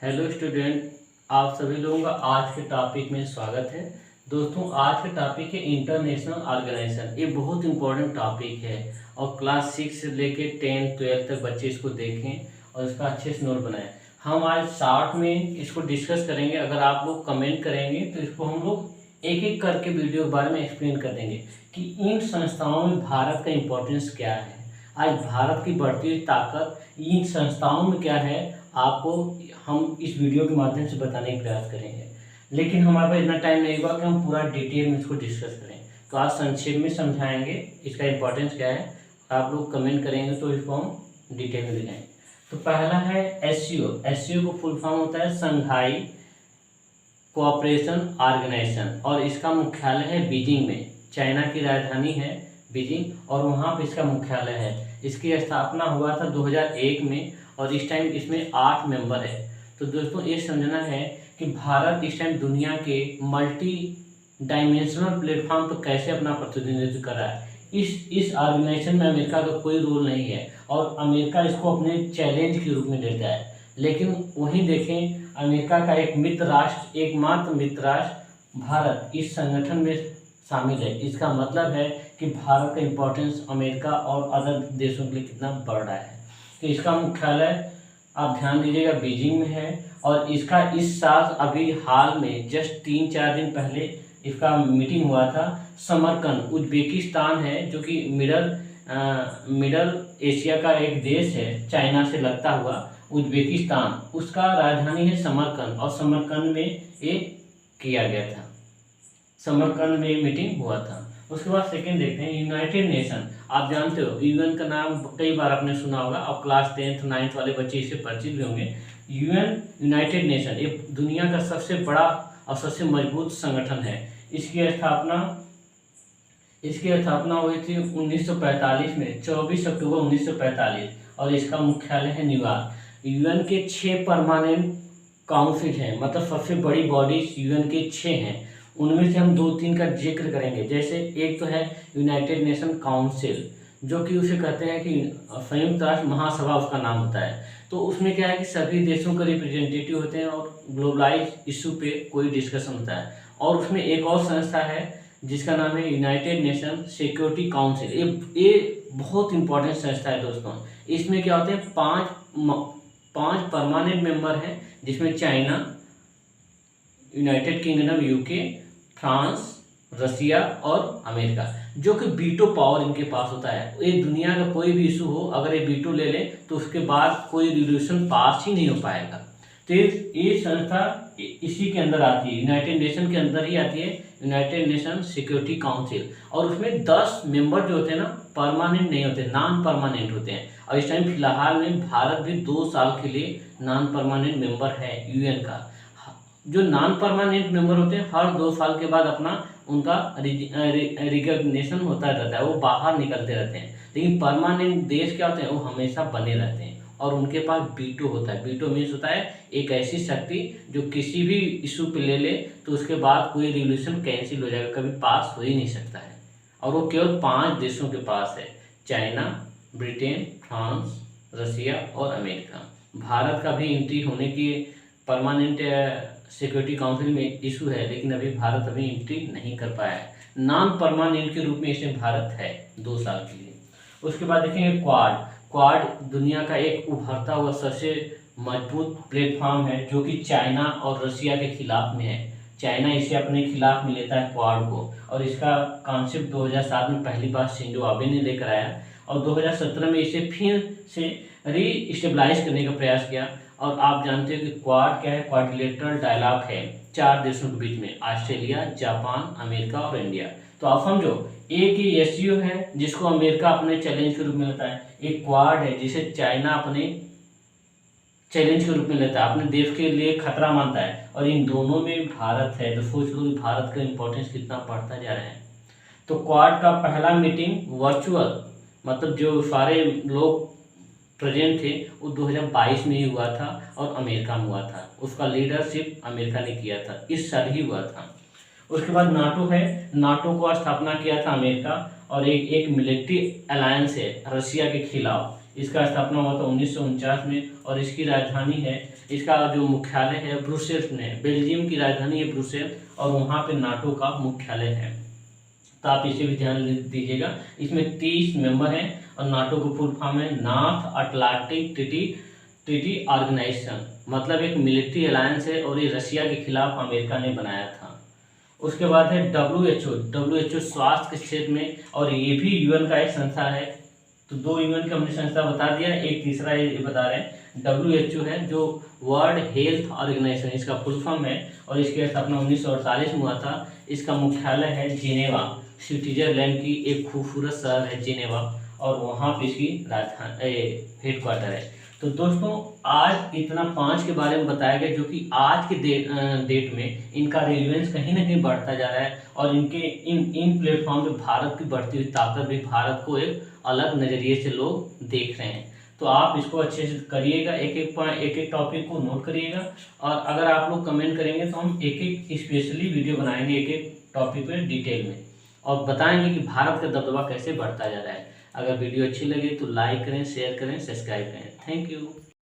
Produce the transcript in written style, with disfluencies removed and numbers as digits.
Hello student, आप सभी लोगों का आज के टॉपिक में स्वागत है। दोस्तों, आज का टॉपिक है इंटरनेशनल ऑर्गेनाइजेशन। ये बहुत इंपॉर्टेंट टॉपिक है और क्लास 6 से लेके 10 12 तक बच्चे इसको देखें और इसका अच्छे से नोट बनाएं। हम आज शॉर्ट में इसको डिस्कस करेंगे। अगर आप लोग कमेंट करेंगे तो इसको हम लोग एक एक करके वीडियो के बारे में एक्सप्लेन कर देंगे कि इन संस्थाओं में भारत का इम्पोर्टेंस क्या है, आज भारत की बढ़ती हुई ताकत इन संस्थाओं में क्या है, आपको हम इस वीडियो के माध्यम से बताने का प्रयास करेंगे। लेकिन हमारे पास इतना टाइम नहीं होगा कि हम पूरा डिटेल में इसको डिस्कस करें, तो आज संक्षेप में समझाएंगे इसका इम्पोर्टेंस क्या है। आप लोग कमेंट करेंगे तो इसको हम डिटेल में दिखाएंगे। तो पहला है एससीओ। एससीओ को फुल फॉर्म होता है संघाई कोऑपरेशन ऑर्गेनाइजेशन और इसका मुख्यालय है बीजिंग में। चाइना की राजधानी है बीजिंग और वहाँ पर इसका मुख्यालय है। इसकी स्थापना हुआ था 2001 में और इस टाइम इसमें 8 मेंबर है। तो दोस्तों, ये समझना है कि भारत इस टाइम दुनिया के मल्टी डायमेंशनल प्लेटफॉर्म पर कैसे अपना प्रतिनिधित्व कर रहा है। इस ऑर्गेनाइजेशन में अमेरिका का कोई रोल नहीं है और अमेरिका इसको अपने चैलेंज के रूप में लेता है। लेकिन वहीं देखें, अमेरिका का एक मित्र राष्ट्र, एकमात्र मित्र राष्ट्र भारत इस संगठन में शामिल है। इसका मतलब है कि भारत का इम्पोर्टेंस अमेरिका और अदर देशों के लिए कितना बढ़ रहा है। तो इसका मुख्यालय आप ध्यान दीजिएगा बीजिंग में है और इसका इस साल अभी हाल में जस्ट 3-4 दिन पहले इसका मीटिंग हुआ था। समरकंद उज्बेकिस्तान है, जो कि मिडल एशिया का एक देश है, चाइना से लगता हुआ उज्बेकिस्तान, उसका राजधानी है समरकंद और समरकंद में ये किया गया था। समरकंद में मीटिंग हुआ था। उसके बाद सेकंड देखते हैं यूनाइटेड नेशन। आप जानते हो यूएन का नाम कई बार आपने सुना होगा और क्लास 10th 9th वाले बच्चे इससे परिचित भी होंगे। यूएन यूनाइटेड नेशन ये दुनिया का सबसे बड़ा और सबसे मजबूत संगठन है। इसकी स्थापना हुई थी 1945 में, 24 अक्टूबर 1945 और इसका मुख्यालय है न्यूयॉर्क। यूएन के 6 परमानेंट काउंसिल हैं, मतलब सबसे बड़ी बॉडीज यूएन के 6 हैं। उनमें से हम 2-3 का जिक्र करेंगे। जैसे एक तो है यूनाइटेड नेशन काउंसिल, जो कि उसे कहते हैं कि संयुक्त राष्ट्र महासभा उसका नाम होता है। तो उसमें क्या है कि सभी देशों के रिप्रेजेंटेटिव होते हैं और ग्लोबलाइज इशू पे कोई डिस्कशन होता है। और उसमें एक और संस्था है जिसका नाम है यूनाइटेड नेशन सिक्योरिटी काउंसिल। ये बहुत इंपॉर्टेंट संस्था है दोस्तों। इसमें क्या होते हैं, पाँच परमानेंट मेंबर हैं, जिसमें China, United Kingdom UK, France, Russia और अमेरिका, जो कि वीटो पावर इनके पास होता है। ये दुनिया का कोई भी इशू हो, अगर ये वीटो ले लें तो उसके बाद कोई रिजोल्यूशन पास ही नहीं हो पाएगा। तो ये संस्था इसी के अंदर आती है, यूनाइटेड नेशन के अंदर ही आती है, यूनाइटेड नेशन सिक्योरिटी काउंसिल। और उसमें 10 मेंबर जो होते हैं ना, परमानेंट नहीं होते, नॉन परमानेंट होते हैं। और इस टाइम फिलहाल में भारत भी 2 साल के लिए नॉन परमानेंट मेंबर है यूएन का। जो नॉन परमानेंट मेंबर होते हैं हर 2 साल के बाद अपना उनका रिकग्निशन होता रहता है, वो बाहर निकलते रहते हैं। लेकिन परमानेंट देश क्या होते हैं, वो हमेशा बने रहते हैं और उनके पास वीटो होता है। वीटो मीन्स होता है एक ऐसी शक्ति जो किसी भी इशू पे ले ले तो उसके बाद कोई रिजोल्यूशन कैंसिल हो जाएगा, कभी पास हो ही नहीं सकता है। और वो केवल 5 देशों के पास है, चाइना, ब्रिटेन, फ्रांस, रसिया और अमेरिका। भारत का भी एंट्री होने की परमानेंट सिक्योरिटी काउंसिल में इशू है, लेकिन अभी भारत अभी एंट्री नहीं कर पाया है। नॉन परमानेंट के रूप में इसमें भारत है 2 साल के लिए। उसके बाद देखेंगे क्वाड दुनिया का एक उभरता हुआ सबसे मजबूत प्लेटफॉर्म है, जो कि चाइना और रसिया के खिलाफ में है। चाइना इसे अपने खिलाफ में लेता है क्वाड को, और इसका कॉन्सेप्ट 2007 में पहली बार शिंजो आबे ने लेकर आया और 2017 में इसे फिर से रीस्टेबलाइज करने का प्रयास किया। और आप जानते हो कि क्वाड क्या है, क्वाड्रिलेटरल डायलॉग है 4 देशों के बीच में, ऑस्ट्रेलिया, जापान, अमेरिका और इंडिया। तो आप समझो, एक ही एससीओ है जिसको अमेरिका अपने चैलेंज के रूप में लेता है, एक क्वाड है जिसे चाइना अपने चैलेंज के रूप में लेता है, अपने देश के लिए खतरा मानता है, और इन दोनों में भारत है। तो सोच लो कि भारत का इंपॉर्टेंस कितना बढ़ता जा रहा है। तो क्वाड का पहला मीटिंग वर्चुअल, मतलब जो सारे लोग प्रेजेंट थे, वो 2022 में ही हुआ था और अमेरिका में हुआ था। उसका लीडरशिप अमेरिका ने किया था, इस साल ही हुआ था। उसके बाद नाटो है, नाटो को स्थापना किया था अमेरिका और एक मिलिट्री अलायंस है रसिया के खिलाफ। इसका स्थापना हुआ था 1949 में और इसकी राजधानी है इसका जो मुख्यालय है ब्रुसेल्स में, बेल्जियम की राजधानी है ब्रुसेल्स और वहाँ पे नाटो का मुख्यालय है। तो आप इसे भी ध्यान दीजिएगा। इसमें 30 मेंबर हैं और नाटो का फुल फॉर्म है नॉर्थ अटलांटिक ट्रीटी ऑर्गेनाइजेशन, मतलब एक मिलिट्री अलायंस है और ये रशिया के खिलाफ अमेरिका ने बनाया था। उसके बाद है WHO स्वास्थ्य के क्षेत्र में, और ये भी यूएन का एक संस्था है। तो 2 यूएन का हमने संस्था बता दिया, एक तीसरा ये बता रहे हैं। WHO है जो वर्ल्ड हेल्थ ऑर्गेनाइजेशन, इसका फुल फॉर्म है और इसकी स्थापना 1948 में हुआ था। इसका मुख्यालय है जिनेवा, स्विट्जरलैंड की एक खूबसूरत शहर है जिनेवा, और वहाँ पे इसकी राजधानी हेडक्वार्टर है। तो दोस्तों आज इतना 5 के बारे में बताया गया, जो कि आज के डेट में इनका रेलिवेंस कहीं ना कहीं बढ़ता जा रहा है, और इनके इन प्लेटफॉर्म पे भारत की बढ़ती हुई ताकत भी भारत को एक अलग नज़रिए से लोग देख रहे हैं। तो आप इसको अच्छे से करिएगा, एक एक टॉपिक को नोट करिएगा, और अगर आप लोग कमेंट करेंगे तो हम एक एक स्पेशली वीडियो बनाएंगे एक एक टॉपिक पे डिटेल में, और बताएंगे कि भारत का दबदबा कैसे बढ़ता जा रहा है। अगर वीडियो अच्छी लगे तो लाइक करें, शेयर करें, सब्सक्राइब करें। Thank you.